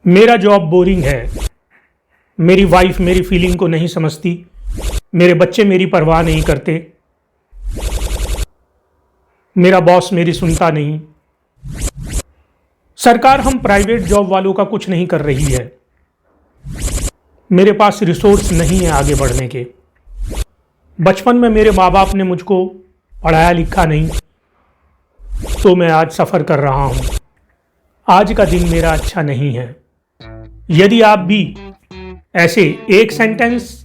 मेरा job boring है, मेरी वाइफ मेरी फीलिंग को नहीं समझती, मेरे बच्चे मेरी परवाह नहीं करते, मेरा बॉस मेरी सुनता नहीं। सरकार हम प्राइवेट जॉब वालों का कुछ नहीं कर रही है। मेरे पास रिसोर्स नहीं है आगे बढ़ने के। बचपन में मेरे माँ बाप ने मुझको पढ़ाया लिखा नहीं, तो मैं आज सफ़र कर रहा हूँ। आज का दिन मेरा अच्छा नहीं है। यदि आप भी ऐसे एक सेंटेंस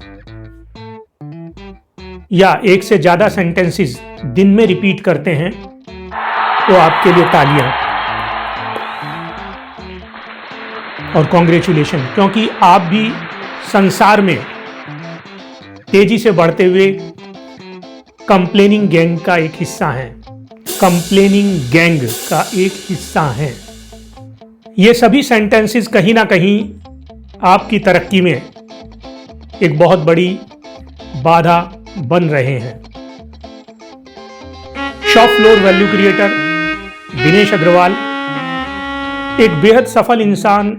या एक से ज़्यादा सेंटेंसेस दिन में रिपीट करते हैं तो आपके लिए तालियां और कॉन्ग्रेचुलेशन, क्योंकि आप भी संसार में तेजी से बढ़ते हुए कंप्लेनिंग गैंग का एक हिस्सा हैं। कंप्लेनिंग गैंग का एक हिस्सा हैं। ये सभी सेंटेंसेस कहीं ना कहीं आपकी तरक्की में एक बहुत बड़ी बाधा बन रहे हैं। Shop floor value creator Dinesh Agarwal एक बेहद सफल इंसान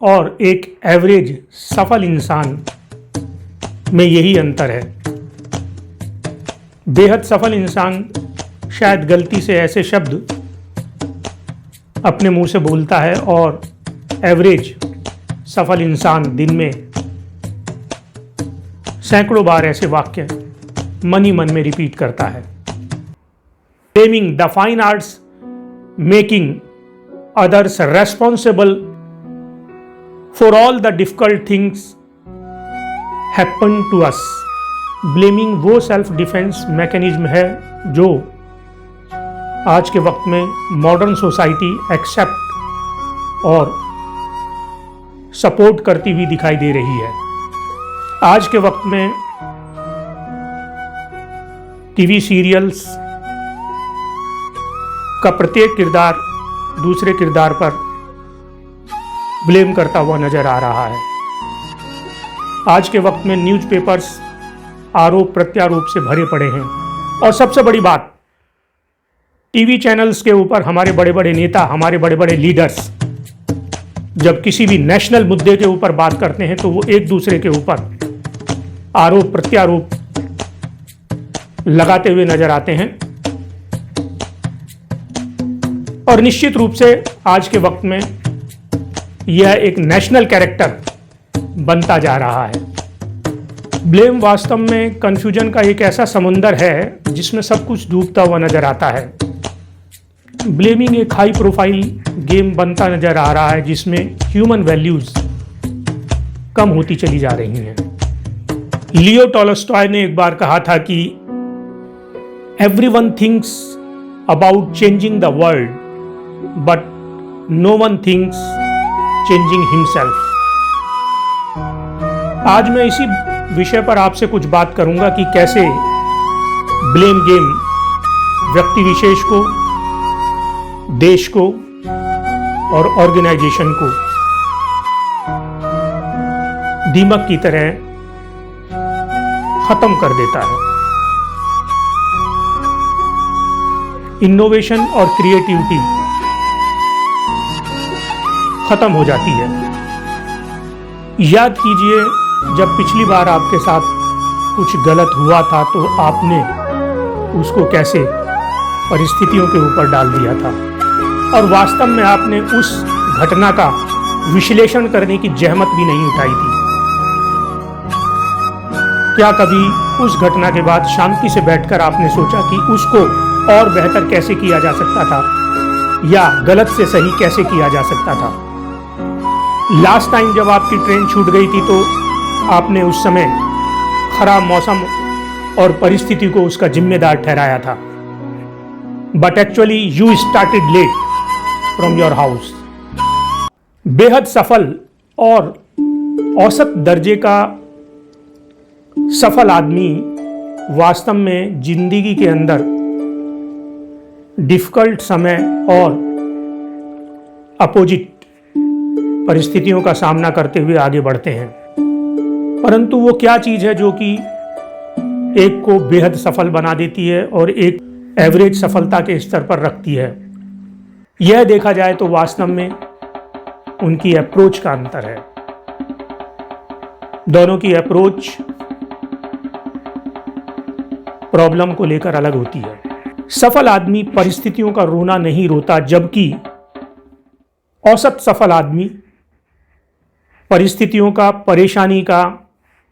और एक एवरेज सफल इंसान में यही अंतर है। बेहद सफल इंसान शायद गलती से ऐसे शब्द अपने मुंह से बोलता है और एवरेज सफल इंसान दिन में सैकड़ों बार ऐसे वाक्य मन ही मन में रिपीट करता है। Blaming the fine arts making others responsible for all the difficult things happen to us. Blaming वो सेल्फ डिफेंस मैकेनिज्म है जो आज के वक्त में मॉडर्न सोसाइटी एक्सेप्ट और सपोर्ट करती हुई दिखाई दे रही है। आज के वक्त में टीवी सीरियल्स का प्रत्येक किरदार दूसरे किरदार पर ब्लेम करता हुआ नजर आ रहा है। आज के वक्त में न्यूज़पेपर्स आरोप प्रत्यारोप से भरे पड़े हैं और सबसे बड़ी बात, टीवी चैनल्स के ऊपर हमारे बड़े बड़े नेता, हमारे बड़े बड़े लीडर्स जब किसी भी नेशनल मुद्दे के ऊपर बात करते हैं तो वो एक दूसरे के ऊपर आरोप प्रत्यारोप लगाते हुए नजर आते हैं। और निश्चित रूप से आज के वक्त में यह एक नेशनल कैरेक्टर बनता जा रहा है। ब्लेम वास्तव में कंफ्यूजन का एक ऐसा समुंदर है जिसमें सब कुछ डूबता हुआ नजर आता है। ब्लेमिंग एक हाई प्रोफाइल गेम बनता नजर आ रहा है जिसमें ह्यूमन वैल्यूज कम होती चली जा रही हैं। लियो टॉलस्टॉय ने एक बार कहा था कि everyone thinks about changing the world but no one thinks changing himself. आज मैं इसी विषय पर आपसे कुछ बात करूंगा कि कैसे ब्लेम गेम व्यक्ति विशेष को, देश को और ऑर्गेनाइजेशन को दीमक की तरह खत्म कर देता है। इनोवेशन और क्रिएटिविटी खत्म हो जाती है। याद कीजिए, जब पिछली बार आपके साथ कुछ गलत हुआ था तो आपने उसको कैसे परिस्थितियों के ऊपर डाल दिया था और वास्तव में आपने उस घटना का विश्लेषण करने की जहमत भी नहीं उठाई थी। क्या कभी उस घटना के बाद शांति से बैठकर आपने सोचा कि उसको और बेहतर कैसे किया जा सकता था या गलत से सही कैसे किया जा सकता था? लास्ट टाइम जब आपकी ट्रेन छूट गई थी तो आपने उस समय खराब मौसम और परिस्थिति को उसका जिम्मेदार ठहराया था। But actually you started late from your house. बेहद सफल और औसत दर्जे का सफल आदमी वास्तव में जिंदगी के अंदर डिफिकल्ट समय और अपोजिट परिस्थितियों का सामना करते हुए आगे बढ़ते हैं। परंतु वो क्या चीज है जो कि एक को बेहद सफल बना देती है और एक एवरेज सफलता के स्तर पर रखती है? यह देखा जाए तो वास्तव में उनकी अप्रोच का अंतर है। दोनों की अप्रोच प्रॉब्लम को लेकर अलग होती है। सफल आदमी परिस्थितियों का रोना नहीं रोता, जबकि औसत सफल आदमी परिस्थितियों का, परेशानी का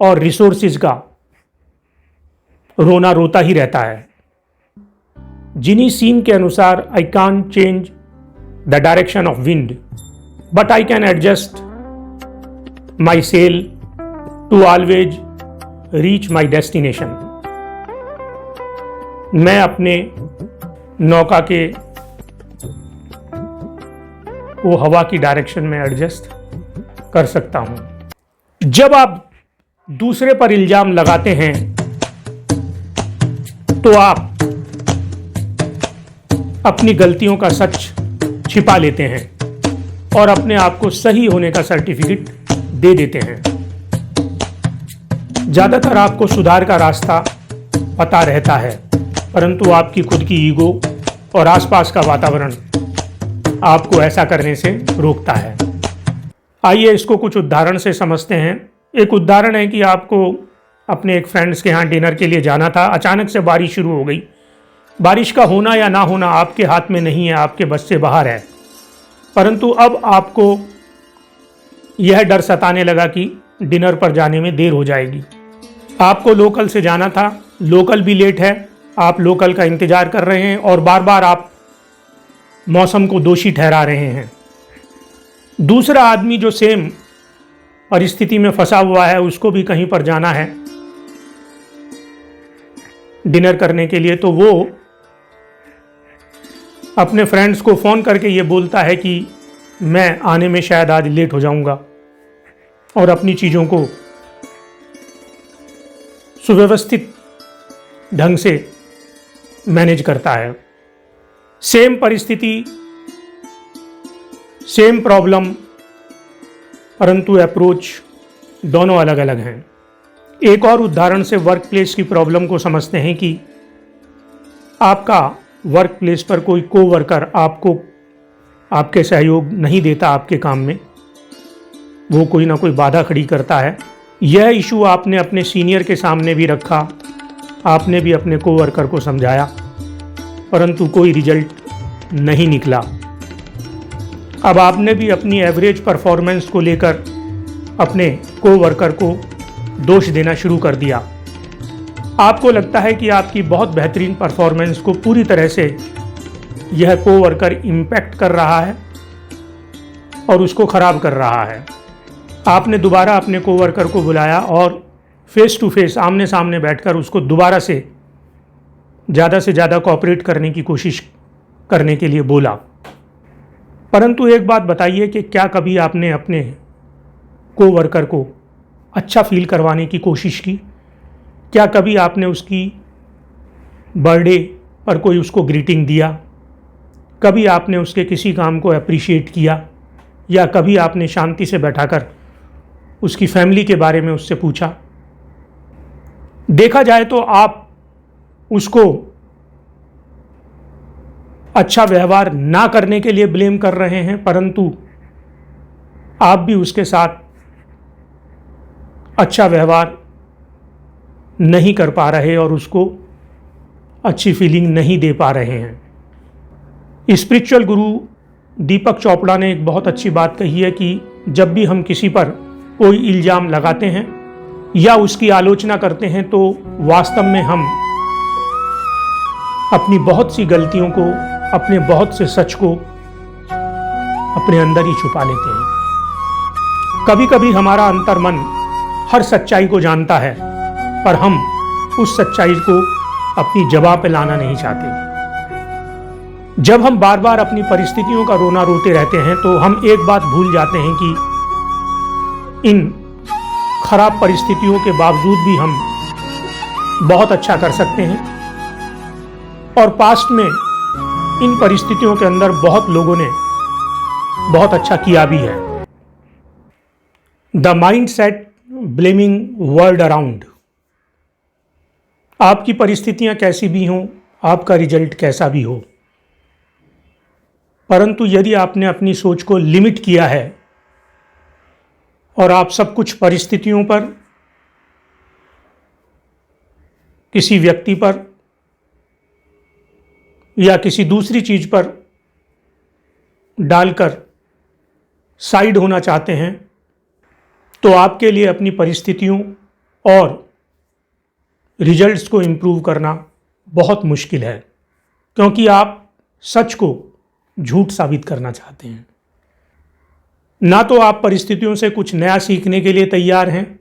और रिसोर्सेज का रोना रोता ही रहता है। जिन्हीं सीन के अनुसार I can't change the direction of wind, but I can adjust my sail to always reach my destination. मैं अपने नौका के वो हवा की डायरेक्शन में एडजस्ट कर सकता हूं। जब आप दूसरे पर इल्जाम लगाते हैं तो आप अपनी गलतियों का सच छिपा लेते हैं और अपने आप को सही होने का सर्टिफिकेट दे देते हैं। ज्यादातर आपको सुधार का रास्ता पता रहता है, परंतु आपकी खुद की ईगो और आसपास का वातावरण आपको ऐसा करने से रोकता है। आइए इसको कुछ उदाहरण से समझते हैं। एक उदाहरण है कि आपको अपने एक फ्रेंड्स के यहाँ डिनर के लिए जाना था। अचानक से बारिश शुरू हो गई। बारिश का होना या ना होना आपके हाथ में नहीं है, आपके बस से बाहर है, परंतु अब आपको यह डर सताने लगा कि डिनर पर जाने में देर हो जाएगी। आपको लोकल से जाना था, लोकल भी लेट है, आप लोकल का इंतजार कर रहे हैं और बार बार आप मौसम को दोषी ठहरा रहे हैं। दूसरा आदमी जो सेम परिस्थिति में फंसा हुआ है, उसको भी कहीं पर जाना है डिनर करने के लिए, तो वो अपने फ्रेंड्स को फ़ोन करके ये बोलता है कि मैं आने में शायद आज लेट हो जाऊंगा, और अपनी चीज़ों को सुव्यवस्थित ढंग से मैनेज करता है। सेम परिस्थिति, सेम प्रॉब्लम, परंतु अप्रोच दोनों अलग अलग हैं। एक और उदाहरण से वर्क प्लेस की प्रॉब्लम को समझते हैं कि आपका वर्क प्लेस पर कोई कोवर्कर आपको आपके सहयोग नहीं देता आपके काम में, वो कोई ना कोई बाधा खड़ी करता है। यह इशू आपने अपने सीनियर के सामने भी रखा, आपने भी अपने कोवर्कर को समझाया, परंतु कोई रिजल्ट नहीं निकला। अब आपने भी अपनी एवरेज परफॉर्मेंस को लेकर अपने कोवर्कर को दोष देना शुरू कर दिया। आपको लगता है कि आपकी बहुत बेहतरीन परफॉर्मेंस को पूरी तरह से यह कोवर्कर इम्पैक्ट कर रहा है और उसको ख़राब कर रहा है। आपने दोबारा अपने कोवर्कर को बुलाया और फेस टू फेस, आमने सामने बैठकर उसको दोबारा से ज़्यादा कोऑपरेट करने की कोशिश करने के लिए बोला। परंतु एक बात बताइए कि क्या कभी आपने अपने कोवर्कर को अच्छा फील करवाने की कोशिश की? क्या कभी आपने उसकी बर्थडे पर कोई उसको ग्रीटिंग दिया? कभी आपने उसके किसी काम को अप्रिशिएट किया? या कभी आपने शांति से बैठाकर उसकी फैमिली के बारे में उससे पूछा? देखा जाए तो आप उसको अच्छा व्यवहार ना करने के लिए ब्लेम कर रहे हैं, परंतु आप भी उसके साथ अच्छा व्यवहार नहीं कर पा रहे और उसको अच्छी फीलिंग नहीं दे पा रहे हैं। स्पिरिचुअल गुरु दीपक चोपड़ा ने एक बहुत अच्छी बात कही है कि जब भी हम किसी पर कोई इल्ज़ाम लगाते हैं या उसकी आलोचना करते हैं तो वास्तव में हम अपनी बहुत सी गलतियों को, अपने बहुत से सच को अपने अंदर ही छुपा लेते हैं। कभी कभी हमारा अंतर्मन हर सच्चाई को जानता है, पर हम उस सच्चाई को अपनी जगह पे लाना नहीं चाहते। जब हम बार बार अपनी परिस्थितियों का रोना रोते रहते हैं तो हम एक बात भूल जाते हैं कि इन खराब परिस्थितियों के बावजूद भी हम बहुत अच्छा कर सकते हैं, और पास्ट में इन परिस्थितियों के अंदर बहुत लोगों ने बहुत अच्छा किया भी है। The mind set blaming world around. आपकी परिस्थितियां कैसी भी हों, आपका रिजल्ट कैसा भी हो, परंतु यदि आपने अपनी सोच को लिमिट किया है और आप सब कुछ परिस्थितियों पर, किसी व्यक्ति पर या किसी दूसरी चीज पर डालकर साइड होना चाहते हैं, तो आपके लिए अपनी परिस्थितियों और रिजल्ट्स को इम्प्रूव करना बहुत मुश्किल है, क्योंकि आप सच को झूठ साबित करना चाहते हैं। ना तो आप परिस्थितियों से कुछ नया सीखने के लिए तैयार हैं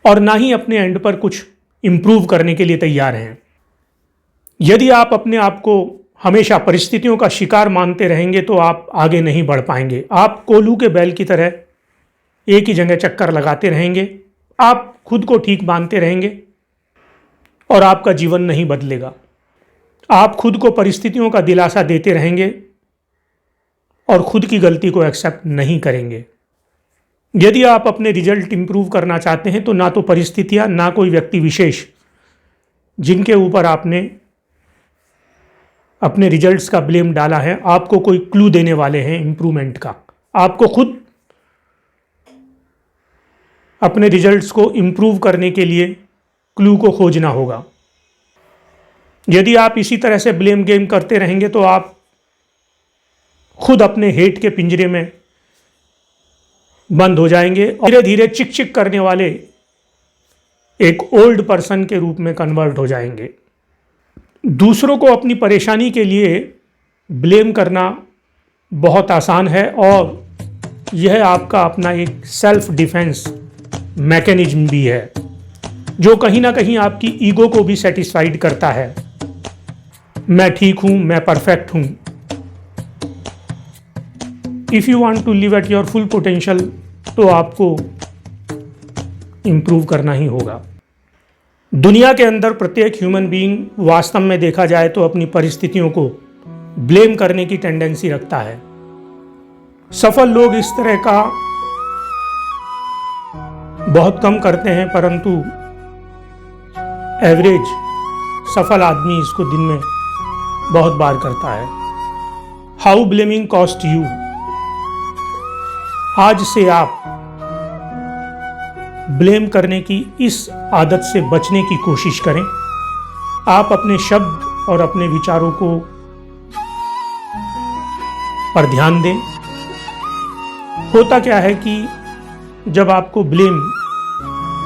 और ना ही अपने एंड पर कुछ इम्प्रूव करने के लिए तैयार हैं। यदि आप अपने आप को हमेशा परिस्थितियों का शिकार मानते रहेंगे तो आप आगे नहीं बढ़ पाएंगे। आप कोल्हू के बैल की तरह एक ही जगह चक्कर लगाते रहेंगे। आप खुद को ठीक मानते रहेंगे और आपका जीवन नहीं बदलेगा। आप खुद को परिस्थितियों का दिलासा देते रहेंगे और खुद की गलती को एक्सेप्ट नहीं करेंगे। यदि आप अपने रिजल्ट इंप्रूव करना चाहते हैं तो ना तो परिस्थितियां, ना कोई व्यक्ति विशेष जिनके ऊपर आपने अपने रिजल्ट्स का ब्लेम डाला है, आपको कोई क्लू देने वाले हैं इंप्रूवमेंट का। आपको खुद अपने रिजल्ट्स को इंप्रूव करने के लिए क्लू को खोजना होगा। यदि आप इसी तरह से ब्लेम गेम करते रहेंगे तो आप खुद अपने हेट के पिंजरे में बंद हो जाएंगे और धीरे धीरे चिक चिक करने वाले एक ओल्ड पर्सन के रूप में कन्वर्ट हो जाएंगे। दूसरों को अपनी परेशानी के लिए ब्लेम करना बहुत आसान है और यह आपका अपना एक सेल्फ डिफेंस मैकेनिज्म भी है, जो कहीं ना कहीं आपकी ईगो को भी सेटिस्फाइड करता है। मैं ठीक हूं, मैं परफेक्ट हूं। If you want to live at your full potential तो आपको इंप्रूव करना ही होगा। दुनिया के अंदर प्रत्येक ह्यूमन बीइंग वास्तव में देखा जाए तो अपनी परिस्थितियों को ब्लेम करने की टेंडेंसी रखता है। सफल लोग इस तरह का बहुत कम करते हैं, परंतु एवरेज सफल आदमी इसको दिन में बहुत बार करता है। How blaming cost you. आज से आप ब्लेम करने की इस आदत से बचने की कोशिश करें। आप अपने शब्द और अपने विचारों को पर ध्यान दें। होता क्या है कि जब आपको ब्लेम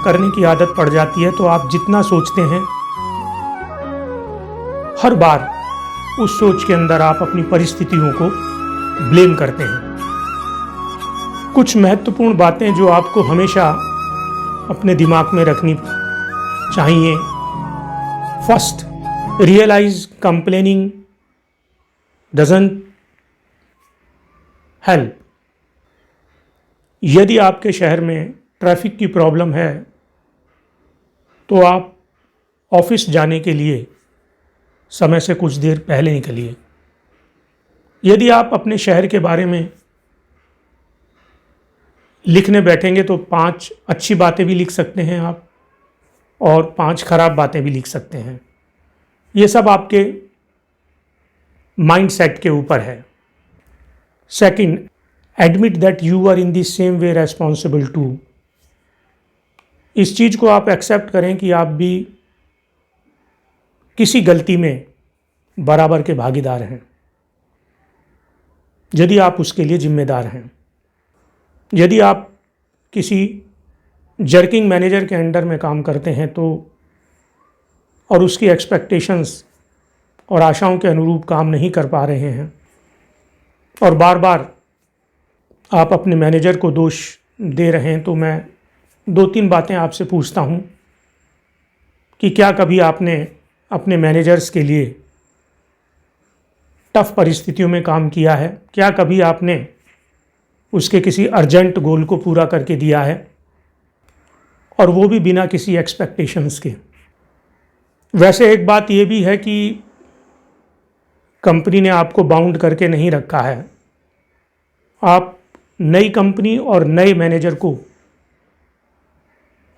करने की आदत पड़ जाती है तो आप जितना सोचते हैं, हर बार उस सोच के अंदर आप अपनी परिस्थितियों को ब्लेम करते हैं। कुछ महत्वपूर्ण बातें जो आपको हमेशा अपने दिमाग में रखनी चाहिए। First, realize complaining doesn't help. यदि आपके शहर में ट्रैफिक की प्रॉब्लम है तो आप ऑफिस जाने के लिए समय से कुछ देर पहले निकलिए। यदि आप अपने शहर के बारे में लिखने बैठेंगे तो 5 अच्छी बातें भी लिख सकते हैं आप और 5 खराब बातें भी लिख सकते हैं। ये सब आपके माइंड सेट के ऊपर है। Second, admit that you are in the same way responsible too. इस चीज़ को आप एक्सेप्ट करें कि आप भी किसी गलती में बराबर के भागीदार हैं, यदि आप उसके लिए जिम्मेदार हैं। यदि आप किसी जर्किंग मैनेजर के अंडर में काम करते हैं तो और उसकी एक्सपेक्टेशंस और आशाओं के अनुरूप काम नहीं कर पा रहे हैं और बार बार आप अपने मैनेजर को दोष दे रहे हैं, तो मैं 2-3 बातें आपसे पूछता हूं कि क्या कभी आपने अपने मैनेजर्स के लिए टफ परिस्थितियों में काम किया है? क्या कभी आपने उसके किसी अर्जेंट गोल को पूरा करके दिया है, और वो भी बिना किसी एक्सपेक्टेशंस के? वैसे एक बात ये भी है कि कंपनी ने आपको बाउंड करके नहीं रखा है। आप नई कंपनी और नए मैनेजर को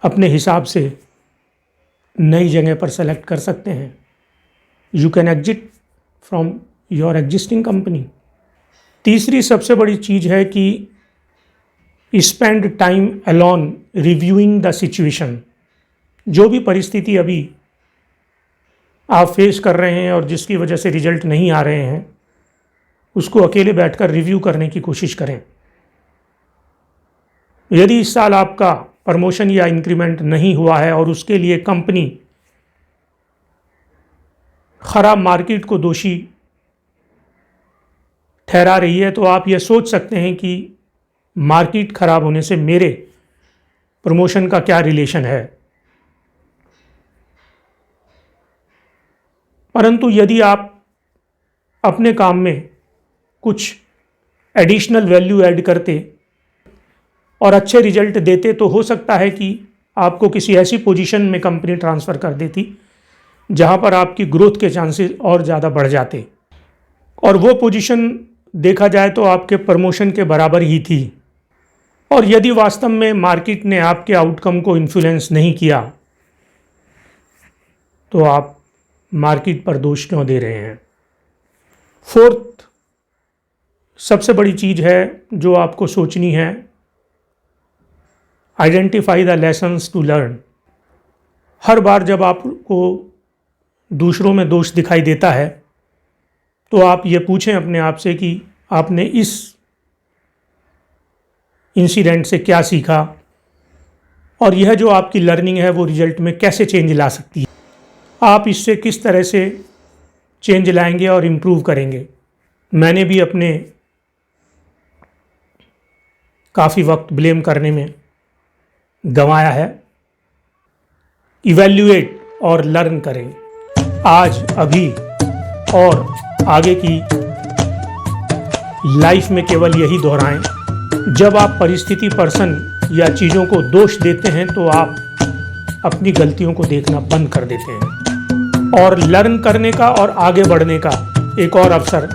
अपने हिसाब से नई जगह पर सेलेक्ट कर सकते हैं। You can exit from your existing company. तीसरी सबसे बड़ी चीज़ है कि spend time alone reviewing the situation. जो भी परिस्थिति अभी आप फेस कर रहे हैं और जिसकी वजह से रिजल्ट नहीं आ रहे हैं, उसको अकेले बैठकर रिव्यू करने की कोशिश करें। यदि इस साल आपका प्रमोशन या इंक्रीमेंट नहीं हुआ है और उसके लिए कंपनी खराब मार्केट को दोषी ठहरा रही है, तो आप यह सोच सकते हैं कि मार्केट खराब होने से मेरे प्रमोशन का क्या रिलेशन है। परंतु यदि आप अपने काम में कुछ एडिशनल वैल्यू ऐड करते और अच्छे रिजल्ट देते, तो हो सकता है कि आपको किसी ऐसी पोजीशन में कंपनी ट्रांसफ़र कर देती जहां पर आपकी ग्रोथ के चांसेस और ज़्यादा बढ़ जाते, और वो पोजीशन देखा जाए तो आपके प्रमोशन के बराबर ही थी। और यदि वास्तव में मार्केट ने आपके आउटकम को इन्फ्लुएंस नहीं किया, तो आप मार्केट पर दोष क्यों दे रहे हैं। फोर्थ सबसे बड़ी चीज़ है जो आपको सोचनी है, identify the lessons to learn. हर बार जब आपको दूसरों में दोष दिखाई देता है, तो आप ये पूछें अपने आप से कि आपने इस इंसिडेंट से क्या सीखा और यह जो आपकी लर्निंग है वो रिजल्ट में कैसे चेंज ला सकती है। आप इससे किस तरह से चेंज लाएंगे और इम्प्रूव करेंगे। मैंने भी अपने काफ़ी वक्त ब्लेम करने में गंवाया है। इवैल्यूएट और लर्न करें आज, अभी और आगे की लाइफ में। केवल यही दोहराएं, जब आप परिस्थिति, पर्सन या चीज़ों को दोष देते हैं तो आप अपनी गलतियों को देखना बंद कर देते हैं और लर्न करने का और आगे बढ़ने का एक और अवसर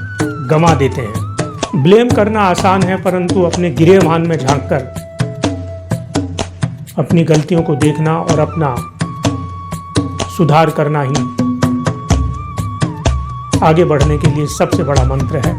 गंवा देते हैं। ब्लेम करना आसान है, परंतु अपने गिरेबान में झांककर अपनी गलतियों को देखना और अपना सुधार करना ही आगे बढ़ने के लिए सबसे बड़ा मंत्र है।